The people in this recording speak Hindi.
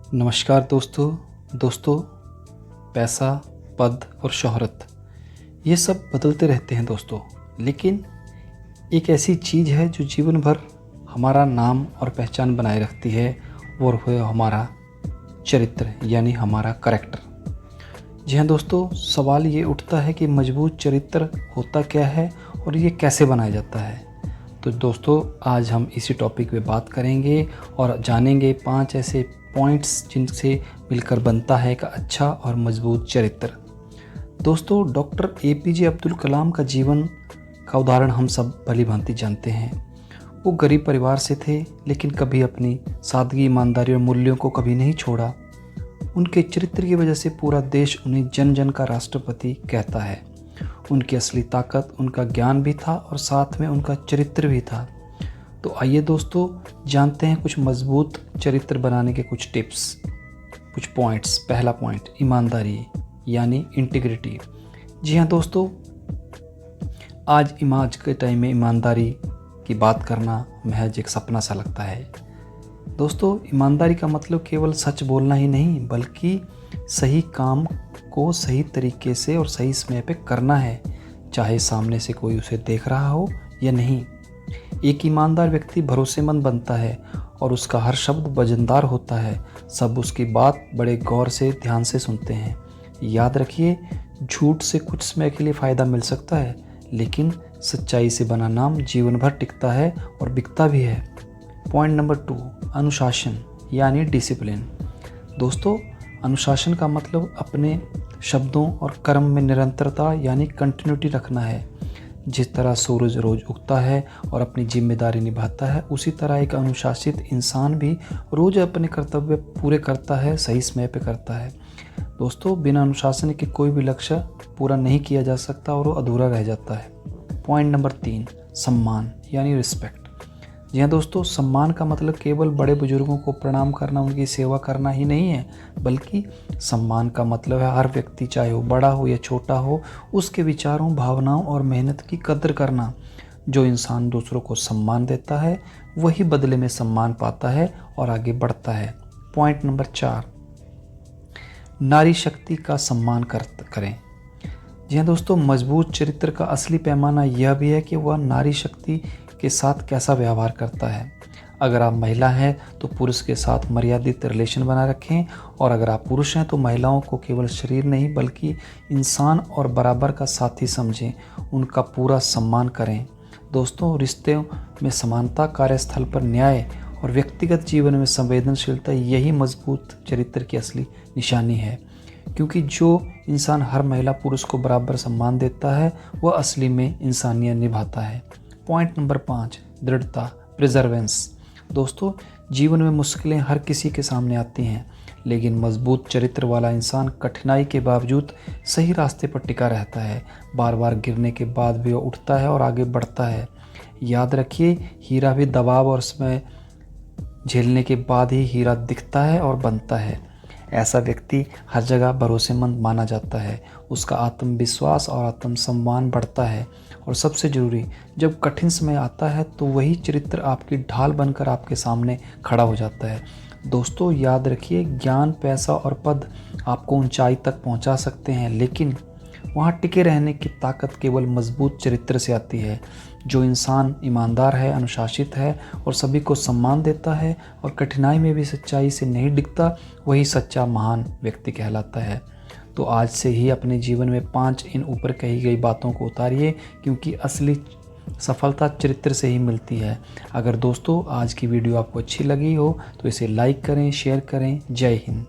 नमस्कार दोस्तों। पैसा, पद और शोहरत ये सब बदलते रहते हैं दोस्तों, लेकिन एक ऐसी चीज़ है जो जीवन भर हमारा नाम और पहचान बनाए रखती है, और वह है हमारा चरित्र यानी हमारा करैक्टर। जी हाँ दोस्तों, सवाल ये उठता है कि मजबूत चरित्र होता क्या है और ये कैसे बनाया जाता है। तो दोस्तों, आज हम इसी टॉपिक पे बात करेंगे और जानेंगे 5 ऐसे पॉइंट्स जिनसे मिलकर बनता है एक अच्छा और मजबूत चरित्र। दोस्तों, डॉक्टर APJ अब्दुल कलाम का जीवन का उदाहरण हम सब भली भांति जानते हैं। वो गरीब परिवार से थे, लेकिन कभी अपनी सादगी, ईमानदारी और मूल्यों को कभी नहीं छोड़ा। उनके चरित्र की वजह से पूरा देश उन्हें जन जन का राष्ट्रपति कहता है। उनकी असली ताकत उनका ज्ञान भी था और साथ में उनका चरित्र भी था। तो आइए दोस्तों, जानते हैं कुछ मजबूत चरित्र बनाने के कुछ टिप्स, कुछ पॉइंट्स। पहला पॉइंट, ईमानदारी यानी इंटीग्रिटी। जी हाँ दोस्तों, आज के टाइम में ईमानदारी की बात करना महज एक सपना सा लगता है। दोस्तों, ईमानदारी का मतलब केवल सच बोलना ही नहीं, बल्कि सही काम को सही तरीके से और सही समय पे करना है, चाहे सामने से कोई उसे देख रहा हो या नहीं। एक ईमानदार व्यक्ति भरोसेमंद बनता है और उसका हर शब्द वजनदार होता है। सब उसकी बात बड़े गौर से, ध्यान से सुनते हैं। याद रखिए, झूठ से कुछ समय के लिए फ़ायदा मिल सकता है, लेकिन सच्चाई से बना नाम जीवन भर टिकता है और बिकता भी है। पॉइंट नंबर 2, अनुशासन यानी डिसिप्लिन। दोस्तों, अनुशासन का मतलब अपने शब्दों और कर्म में निरंतरता यानी कंटिन्यूटी रखना है। जिस तरह सूरज रोज उगता है और अपनी जिम्मेदारी निभाता है, उसी तरह एक अनुशासित इंसान भी रोज अपने कर्तव्य पूरे करता है, सही समय पे करता है। दोस्तों, बिना अनुशासन के कोई भी लक्ष्य पूरा नहीं किया जा सकता और वो अधूरा रह जाता है। पॉइंट नंबर 3, सम्मान यानी रिस्पेक्ट। जी हाँ दोस्तों, सम्मान का मतलब केवल बड़े बुजुर्गों को प्रणाम करना, उनकी सेवा करना ही नहीं है, बल्कि सम्मान का मतलब है हर व्यक्ति, चाहे वो बड़ा हो या छोटा हो, उसके विचारों, भावनाओं और मेहनत की कद्र करना। जो इंसान दूसरों को सम्मान देता है, वही बदले में सम्मान पाता है और आगे बढ़ता है। पॉइंट नंबर 4, नारी शक्ति का सम्मान करें। जी हाँ दोस्तों, मजबूत चरित्र का असली पैमाना यह भी है कि वह नारी शक्ति के साथ कैसा व्यवहार करता है। अगर आप महिला हैं तो पुरुष के साथ मर्यादित रिलेशन बना रखें, और अगर आप पुरुष हैं तो महिलाओं को केवल शरीर नहीं बल्कि इंसान और बराबर का साथी समझें, उनका पूरा सम्मान करें। दोस्तों, रिश्तों में समानता, कार्यस्थल पर न्याय और व्यक्तिगत जीवन में संवेदनशीलता, यही मजबूत चरित्र की असली निशानी है। क्योंकि जो इंसान हर महिला पुरुष को बराबर सम्मान देता है, वह असली में इंसानियत निभाता है। पॉइंट नंबर 5, दृढ़ता, प्रिजर्वेंस। दोस्तों, जीवन में मुश्किलें हर किसी के सामने आती हैं, लेकिन मजबूत चरित्र वाला इंसान कठिनाई के बावजूद सही रास्ते पर टिका रहता है। बार बार गिरने के बाद भी वह उठता है और आगे बढ़ता है। याद रखिए, हीरा भी दबाव और समय झेलने के बाद ही हीरा दिखता है और बनता है। ऐसा व्यक्ति हर जगह भरोसेमंद माना जाता है, उसका आत्मविश्वास और आत्मसम्मान बढ़ता है, और सबसे ज़रूरी, जब कठिन समय आता है तो वही चरित्र आपकी ढाल बनकर आपके सामने खड़ा हो जाता है। दोस्तों, याद रखिए, ज्ञान, पैसा और पद आपको ऊंचाई तक पहुंचा सकते हैं, लेकिन वहाँ टिके रहने की ताकत केवल मजबूत चरित्र से आती है। जो इंसान ईमानदार है, अनुशासित है और सभी को सम्मान देता है और कठिनाई में भी सच्चाई से नहीं डिगता, वही सच्चा महान व्यक्ति कहलाता है। तो आज से ही अपने जीवन में 5 इन ऊपर कही गई बातों को उतारिए, क्योंकि असली सफलता चरित्र से ही मिलती है। अगर दोस्तों आज की वीडियो आपको अच्छी लगी हो तो इसे लाइक करें, शेयर करें। जय हिंद।